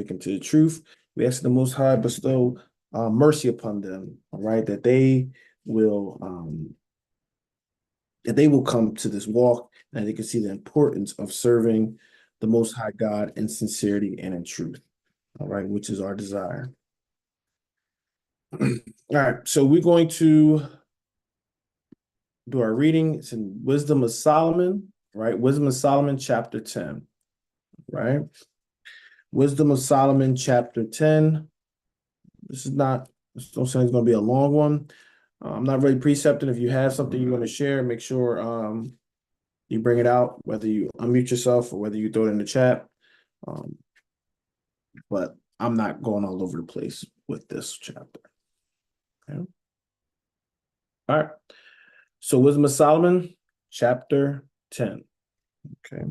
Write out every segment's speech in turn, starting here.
awaken to the truth. We ask the Most High bestow mercy upon them, all right, that they will come to this walk and they can see the importance of serving the Most High God in sincerity and in truth, all right, which is our desire. All right, so we're going to do our reading. It's in Wisdom of Solomon, right? Wisdom of Solomon, chapter 10, right? Wisdom of Solomon, chapter 10. This don't say it's going to be a long one. I'm not really precepting. If you have something you want to share, make sure you bring it out, whether you unmute yourself or whether you throw it in the chat. But I'm not going all over the place with this chapter. Okay. All right. So Wisdom of Solomon, chapter 10. Okay.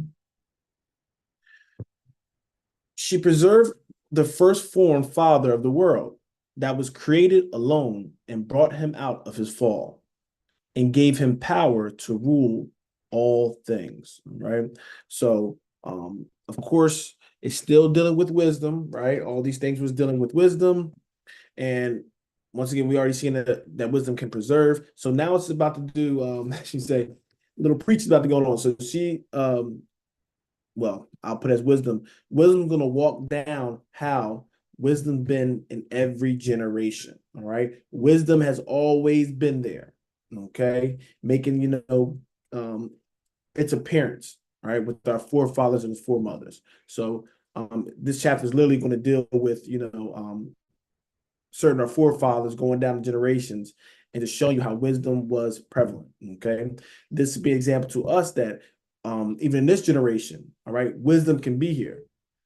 She preserved the first formed father of the world that was created alone and brought him out of his fall and gave him power to rule all things, right? So, of course, it's still dealing with wisdom, right? All these things was dealing with wisdom. And once again, we already seen that wisdom can preserve. So now it's about to do, she say, little preach's about to go on. So she, well, I'll put it as wisdom. Wisdom's going to walk down how wisdom been in every generation, all right? Wisdom has always been there, okay? Making, its appearance, right, with our forefathers and foremothers. So this chapter is literally going to deal with, certain our forefathers going down the generations and to show you how wisdom was prevalent, okay? This would be an example to us that even in this generation, all right, wisdom can be here.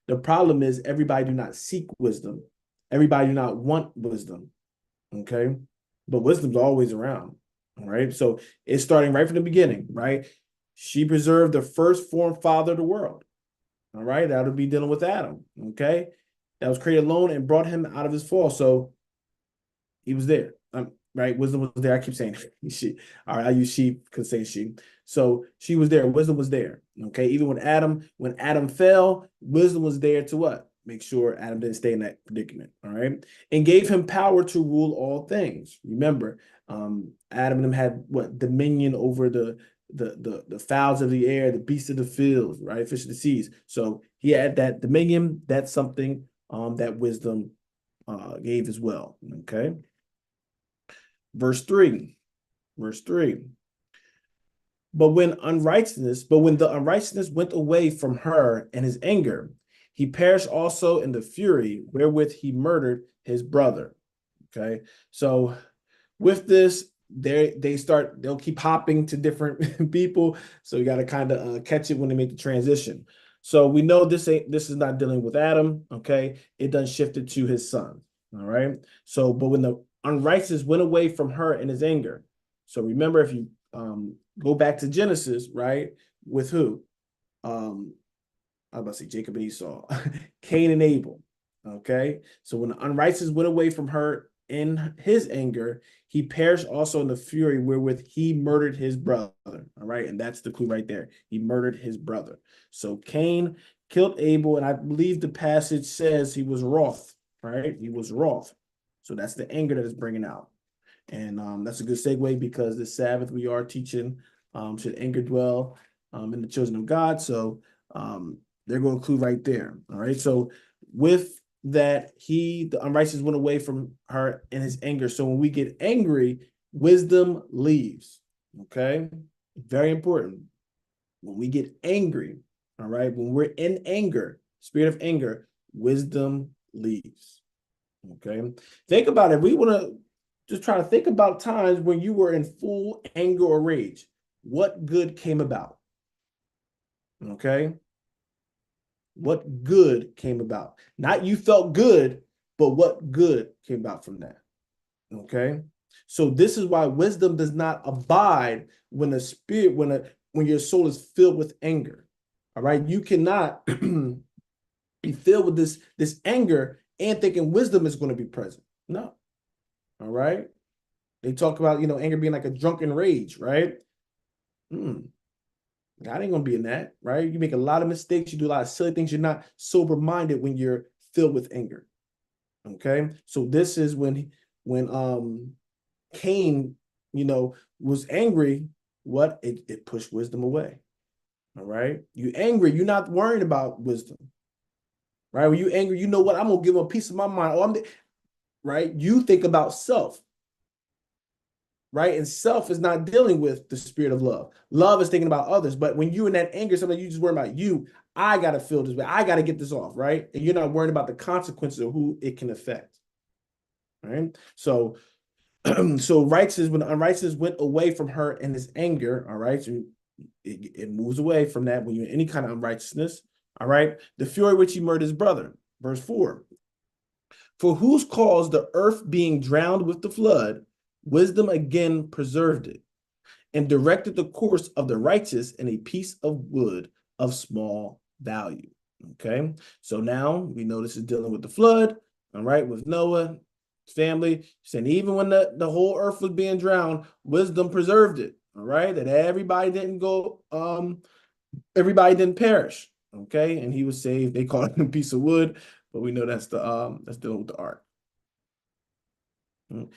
The problem is everybody do not seek wisdom. Everybody do not want wisdom, okay? But wisdom's always around, all right? So it's starting right from the beginning, right? She preserved the first formed father of the world, all right? That'll be dealing with Adam, okay? That was created alone and brought him out of his fall. So he was there, right? Wisdom was there. I keep saying she. All right, I use she because say she. So she was there. Wisdom was there. Okay, even when Adam fell, wisdom was there to what? Make sure Adam didn't stay in that predicament. All right, and gave him power to rule all things. Remember, Adam and him had what? Dominion over the fowls of the air, the beasts of the field, right? Fish of the seas. So he had that dominion. That's something that wisdom gave as well. Okay. Verse 3. But when the unrighteousness went away from her in his anger, he perished also in the fury wherewith he murdered his brother. Okay. So with this, they'll keep hopping to different people. So you got to kind of catch it when they make the transition. So we know this is not dealing with Adam. Okay. It done shifted to his son. All right. So, but when the unrighteous went away from her in his anger. So remember, if you go back to Genesis, right, with who? I was about to say Jacob and Esau, Cain and Abel. Okay. So when the unrighteous went away from her in his anger, he perished also in the fury wherewith he murdered his brother. All right. And that's the clue right there. He murdered his brother. So Cain killed Abel, and I believe the passage says he was wroth, right? He was wroth. So that's the anger that is bringing out. And that's a good segue because this Sabbath we are teaching should anger dwell in the children of God. So they're going to include right there. All right. So with that, the unrighteous went away from her in his anger. So when we get angry, wisdom leaves. Okay. Very important. When we get angry, all right, when we're in anger, spirit of anger, wisdom leaves. Okay. Think about it. We want to just try to think about times when you were in full anger or rage. What good came about? Okay. What good came about? Not you felt good, but what good came about from that? Okay. So this is why wisdom does not abide when when your soul is filled with anger. All right. You cannot be filled with this anger and thinking wisdom is going to be present. No. All right. They talk about, anger being like a drunken rage, right? God ain't gonna be in that, right? You make a lot of mistakes. You do a lot of silly things. You're not sober-minded when you're filled with anger. Okay, so this is when Cain, was angry. What it pushed wisdom away. All right, you angry, you're not worrying about wisdom. Right, when you angry, you know what? I'm gonna give a piece of my mind. Right, you think about self. Right, and self is not dealing with the spirit of love. Love is thinking about others. But when you in that anger, sometimes you just worry about you. I gotta feel this way. I gotta get this off. Right, and you're not worrying about the consequences of who it can affect. Right, so so righteousness, when the unrighteousness went away from her in his anger, all right, so it moves away from that when you're in any kind of unrighteousness, all right, the fury which he murdered his brother. Verse 4, for whose cause the earth being drowned with the flood, wisdom again preserved it, and directed the course of the righteous in a piece of wood of small value. Okay, so now we know this is dealing with the flood, all right, with Noah, family, saying even when the whole earth was being drowned, wisdom preserved it. All right, that everybody didn't go, everybody didn't perish. Okay, and he was saved. They call it a piece of wood, but we know that's that's dealing with the ark. If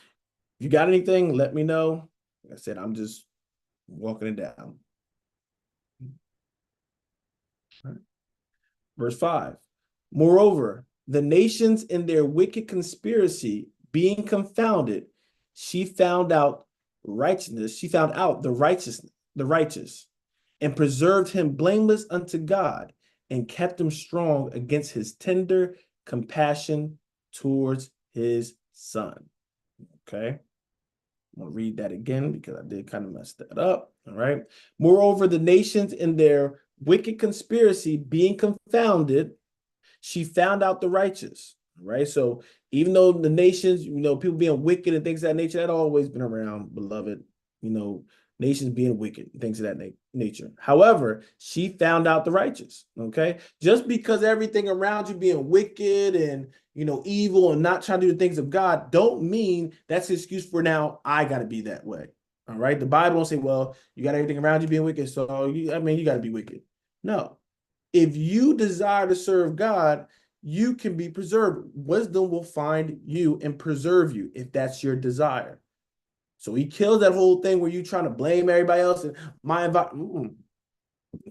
you got anything, let me know. Like I said, I'm just walking it down. Verse 5. Moreover, the nations in their wicked conspiracy being confounded, she found out righteousness. She found out the righteous, and preserved him blameless unto God, and kept him strong against his tender compassion towards his son. Okay. I'm going to read that again because I did kind of mess that up. All right. Moreover, the nations in their wicked conspiracy being confounded, she found out the righteous. Right. So even though the nations, people being wicked and things of that nature, that always been around, beloved, nations being wicked, things of that nature. However, she found out the righteous. Okay. Just because everything around you being wicked and evil and not trying to do the things of God, don't mean that's an excuse for now, I got to be that way. All right. The Bible don't say, well, you got everything around you being wicked. So, you got to be wicked. No. If you desire to serve God, you can be preserved. Wisdom will find you and preserve you if that's your desire. So he kills that whole thing where you trying to blame everybody else and my environment.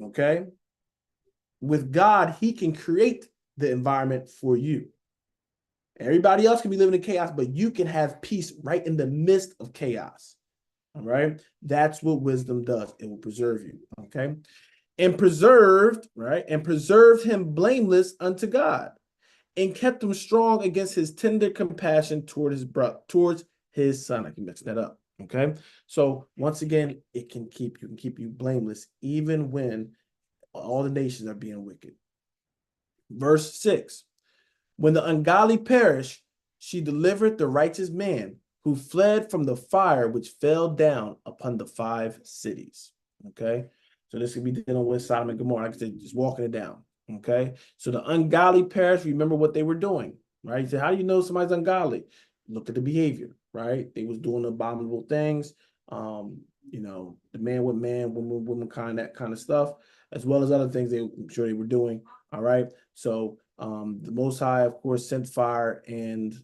Okay. With God, he can create the environment for you. Everybody else can be living in chaos, but you can have peace right in the midst of chaos. All right. That's what wisdom does. It will preserve you. Okay. And preserved, right? And preserved him blameless unto God, and kept him strong against his tender compassion towards his son. I can mix that up. Okay. So once again, it can keep you blameless, even when all the nations are being wicked. Verse 6. When the ungodly perish, she delivered the righteous man who fled from the fire which fell down upon the 5 cities. Okay. So this could be dealing with Sodom and Gomorrah. Like I said, just walking it down. Okay. So the ungodly perish, remember what they were doing, right? You say, how do you know somebody's ungodly? Look at the behavior, right? They was doing abominable things. The man with man, woman with woman kind, that kind of stuff, as well as other things I'm sure they were doing. All right. So the Most High, of course, sent fire and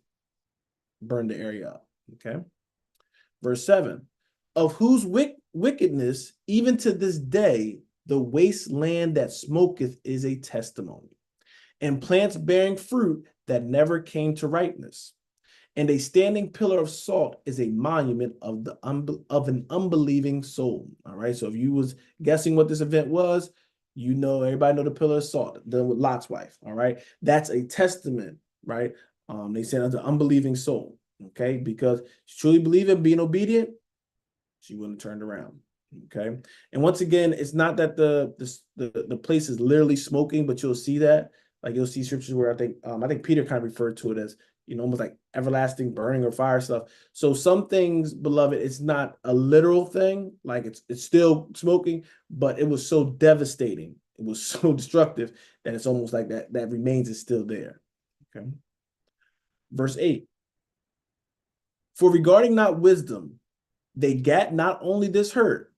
burned the area up. Okay. Verse 7. Of whose wickedness, even to this day, the wasteland that smoketh is a testimony, and plants bearing fruit that never came to ripeness. And a standing pillar of salt is a monument of an unbelieving soul. All right. So if you was guessing what this event was, everybody know the pillar of salt, done with Lot's wife. All right. That's a testament, right? They said unto unbelieving soul. Okay, because she truly believed in being obedient, she wouldn't have turned around. Okay. And once again, it's not that the place is literally smoking, but you'll see that. Like you'll see scriptures where I think Peter kind of referred to it as, almost like everlasting burning or fire stuff. So some things, beloved, it's not a literal thing. Like it's still smoking, but it was so devastating. It was so destructive that it's almost like that remains is still there. Okay. Verse 8. For regarding not wisdom, they gat not only this hurt,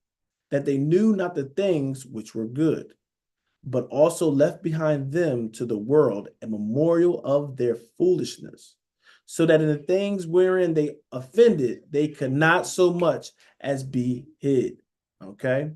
that they knew not the things which were good, but also left behind them to the world a memorial of their foolishness, so that in the things wherein they offended, they could not so much as be hid. Okay.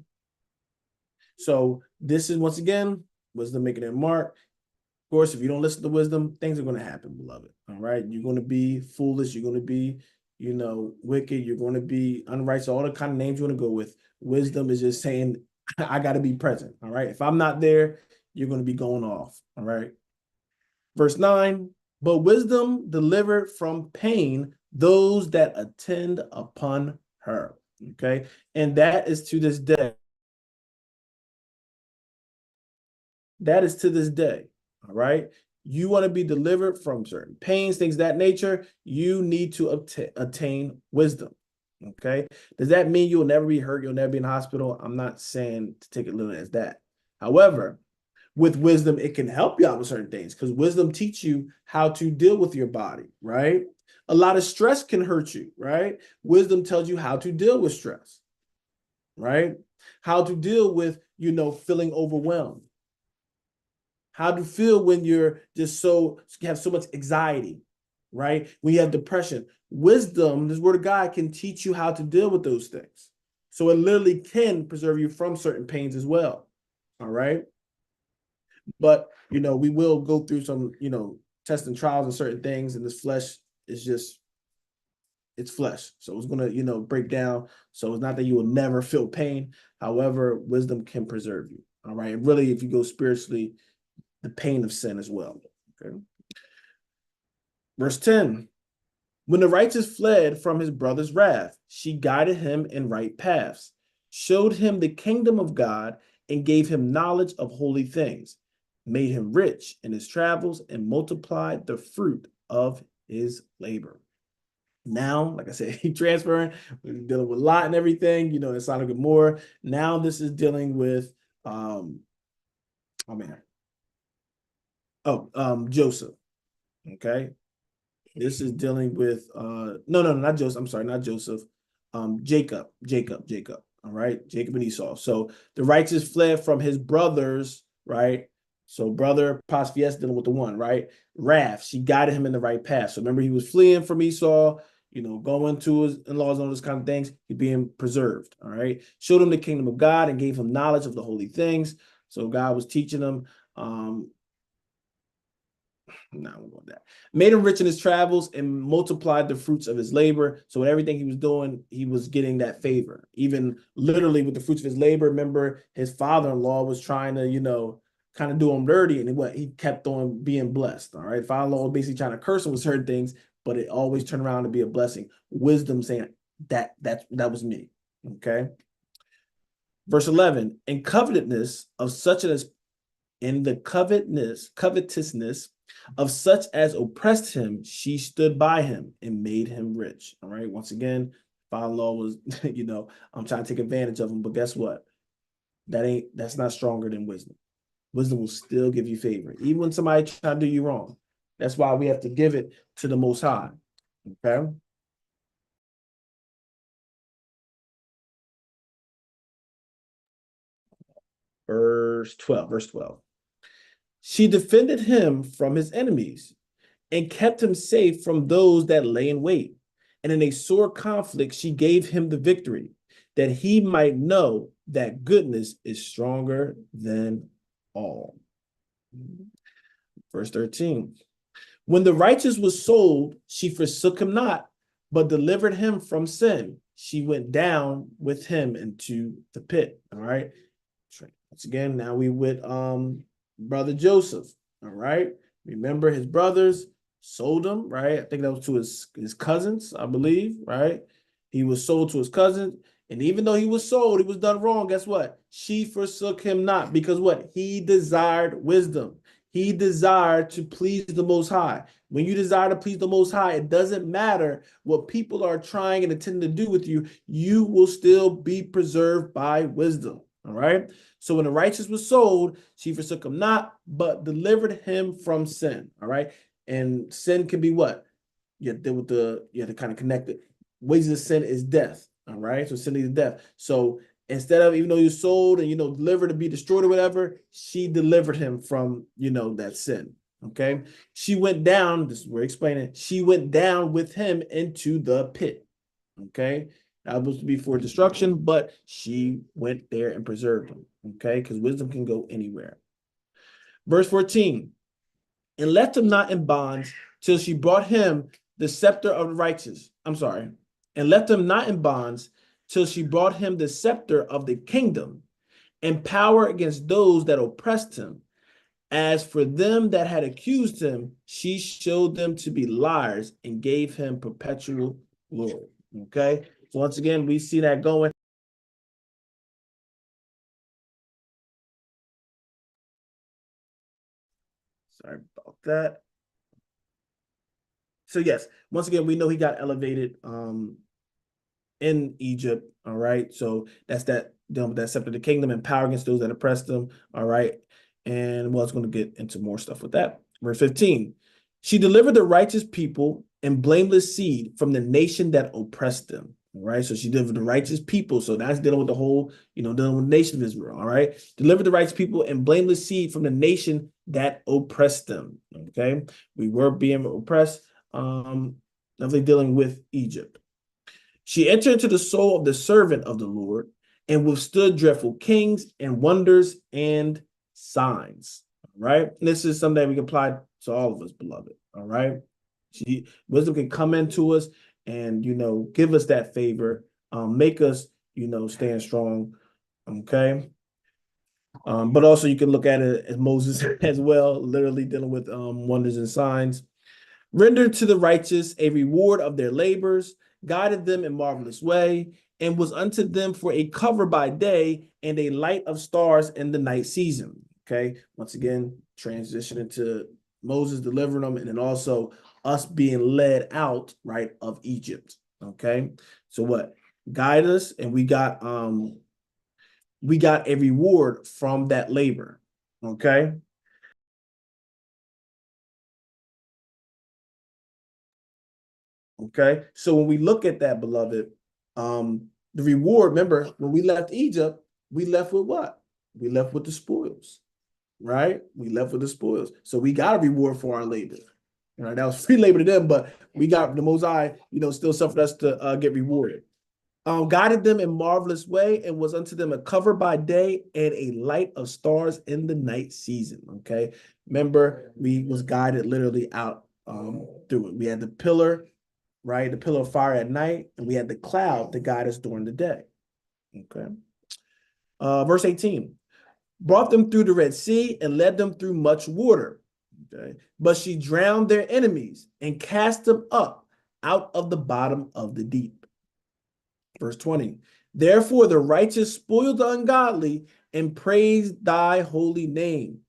So this is, once again, wisdom making their mark. Of course, if you don't listen to wisdom, things are going to happen, beloved. All right. You're going to be foolish. You're going to be, wicked. You're going to be unrighteous, all the kind of names you want to go with. Wisdom is just saying, I got to be present. All right. If I'm not there, you're going to be going off. All right. Verse 9, but wisdom delivered from pain those that attend upon her. Okay. And that is to this day. That is to this day. All right. You want to be delivered from certain pains, things of that nature, you need to attain wisdom. Okay. Does that mean you'll never be hurt? You'll never be in the hospital? I'm not saying to take it literally as that. However, with wisdom, it can help you out with certain things because wisdom teach you how to deal with your body, right? A lot of stress can hurt you, right? Wisdom tells you how to deal with stress, right? How to deal with, feeling overwhelmed. How to feel when you're just you have so much anxiety, right? When you have depression. Wisdom, this word of God, can teach you how to deal with those things. So it literally can preserve you from certain pains as well. All right. But, we will go through some, tests and trials and certain things. And this flesh is just, it's flesh. So it's going to, break down. So it's not that you will never feel pain. However, wisdom can preserve you. All right. And really, if you go spiritually, the pain of sin as well. Okay. Verse 10, when the righteous fled from his brother's wrath, she guided him in right paths, showed him the kingdom of God, and gave him knowledge of holy things, made him rich in his travels, and multiplied the fruit of his labor. Now, like I said, he transferring, we're dealing with Lot and everything, in Sodom and Gomorrah. Now this is dealing with, Joseph. Okay. This is dealing with no, not Joseph. I'm sorry, not Joseph. Jacob. All right, Jacob and Esau. So the righteous fled from his brothers, right? So brother Pasfias dealing with the one, right? Wrath. She guided him in the right path. So remember, he was fleeing from Esau, going to his in-laws and all those kind of things. He's being preserved. All right. Showed him the kingdom of God and gave him knowledge of the holy things. So God was teaching him. Not going that. Made him rich in his travels and multiplied the fruits of his labor. So with everything he was doing, he was getting that favor. Even literally with the fruits of his labor, remember his father-in-law was trying to, kind of do him dirty, and he kept on being blessed. All right. Father-in-law was basically trying to curse him with certain things, but it always turned around to be a blessing. Wisdom saying that was me. Okay. Verse 11, and covetousness of such as in the covetousness of such as oppressed him, she stood by him and made him rich. All right. Once again, father-in-law was, I'm trying to take advantage of him, but guess what? That's not stronger than wisdom. Wisdom will still give you favor, even when somebody try to do you wrong. That's why we have to give it to the Most High. Okay. Verse 12. She defended him from his enemies and kept him safe from those that lay in wait. And in a sore conflict, she gave him the victory, that he might know that goodness is stronger than all. Verse 13. When the righteous was sold, she forsook him not, but delivered him from sin. She went down with him into the pit. All right. Once again, now we with brother Joseph. All right. Remember his brothers sold him, right? I think that was to his cousins, I believe, right? He was sold to his cousins. And even though he was sold, he was done wrong. Guess what? She forsook him not, because what? He desired wisdom. He desired to please the Most High. When you desire to please the Most High, it doesn't matter what people are trying and intending to do with you. You will still be preserved by wisdom. All right. So when the righteous was sold, she forsook him not, but delivered him from sin. All right. And sin can be what? You have to kind of connect it. Wages of sin is death. All right. So sin is death. So Instead of, even though he was sold and, delivered to be destroyed or whatever, she delivered him from, that sin. Okay. She went down, this is where we're explaining, she went down with him into the pit. Okay. That was to be for destruction, but she went there and preserved him. Okay. Because wisdom can go anywhere. Verse 14, and left him not in bonds till she brought him the scepter of the righteous. I'm sorry. And left him not in bonds till she brought him the scepter of the kingdom and power against those that oppressed him. As for them that had accused him, she showed them to be liars and gave him perpetual glory. Okay. So once again, we see that going. Sorry about that. So yes, once again, we know he got elevated in Egypt. All right. So that's that, that scepter of the kingdom and power against those that oppressed them. All right. And well, it's going to get into more stuff with that. Verse 15. She delivered the righteous people and blameless seed from the nation that oppressed them. All right. So she delivered the righteous people. So that's dealing with the whole, dealing with the nation of Israel. All right. Delivered the righteous people and blameless seed from the nation that oppressed them. Okay. We were being oppressed. Definitely dealing with Egypt. She entered into the soul of the servant of the Lord and withstood dreadful kings and wonders and signs. All right. And this is something that we can apply to all of us, beloved. All right. Wisdom can come into us and, give us that favor, make us, stand strong. Okay. But also you can look at it as Moses as well, literally dealing with wonders and signs. Rendered to the righteous a reward of their labors, guided them in marvelous way, and was unto them for a cover by day and a light of stars in the night season. Okay. Once again, transition into Moses delivering them, and then also us being led out, right, of Egypt. Okay. So what? Guide us, and we got a reward from that labor. Okay. Okay. So when we look at that, beloved, the reward, remember, when we left Egypt, we left with what? We left with the spoils, right? We left with the spoils. So we got a reward for our labor. Right? That was free labor to them, but we got the Most High, still suffered us to get rewarded. Guided them in marvelous way and was unto them a cover by day and a light of stars in the night season. Okay. Remember, we was guided literally out through it. We had the pillar, right? The pillar of fire at night, and we had the cloud to guide us during the day. Okay. Verse 18, brought them through the Red Sea and led them through much water. Okay. But she drowned their enemies and cast them up out of the bottom of the deep. Verse 20, therefore the righteous spoiled the ungodly and praised thy holy name,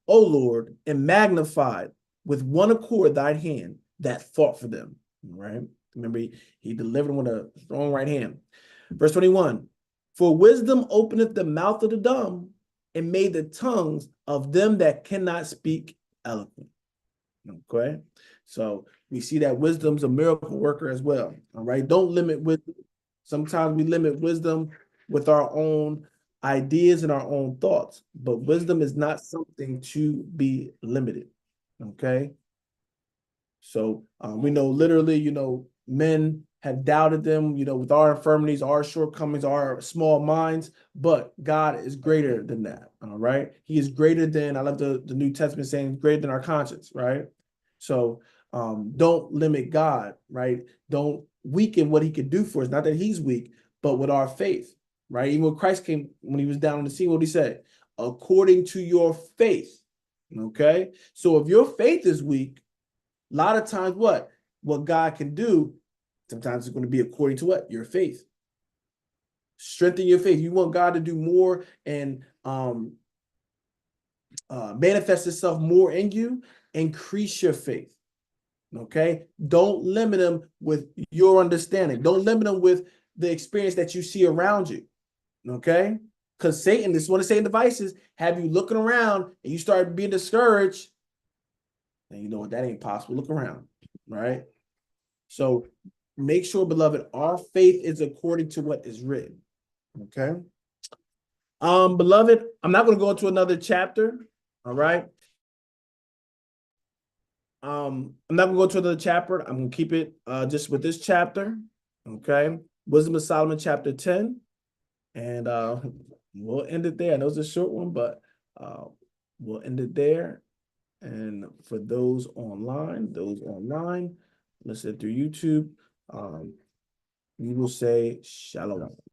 O Lord, and magnified with one accord thine hand that fought for them. Right? Remember, he delivered them with a strong right hand. Verse 21, for wisdom openeth the mouth of the dumb and made the tongues of them that cannot speak eloquent. Okay. So we see that wisdom's a miracle worker as well. All right. Don't limit wisdom. Sometimes we limit wisdom with our own ideas and our own thoughts, but wisdom is not something to be limited. Okay. So we know literally, men have doubted them, with our infirmities, our shortcomings, our small minds, but God is greater than that. All right. He is greater than, I love the New Testament saying, greater than our conscience. Right. So don't limit God. Right. Don't weaken what he could do for us. Not that he's weak, but with our faith. Right. Even when Christ came, when he was down on the scene, what he said, according to your faith. Okay. So if your faith is weak, a lot of times what God can do, sometimes it's going to be according to what? Your faith. Strengthen your faith. You want God to do more and manifest itself more in you, increase your faith. Okay? Don't limit him with your understanding. Don't limit him with the experience that you see around you. Okay? Because Satan, this is one of Satan's devices, have you looking around and you start being discouraged, and you know what? That ain't possible. Look around. Right? So make sure, beloved, our faith is according to what is written. Okay. Beloved, I'm not going to go into another chapter. All right. I'm not gonna go to another chapter. I'm gonna keep it just with this chapter. Okay. Wisdom of Solomon, chapter 10. And we'll end it there. I know it's a short one, but we'll end it there. And for those online, listen through YouTube, we will say shalom.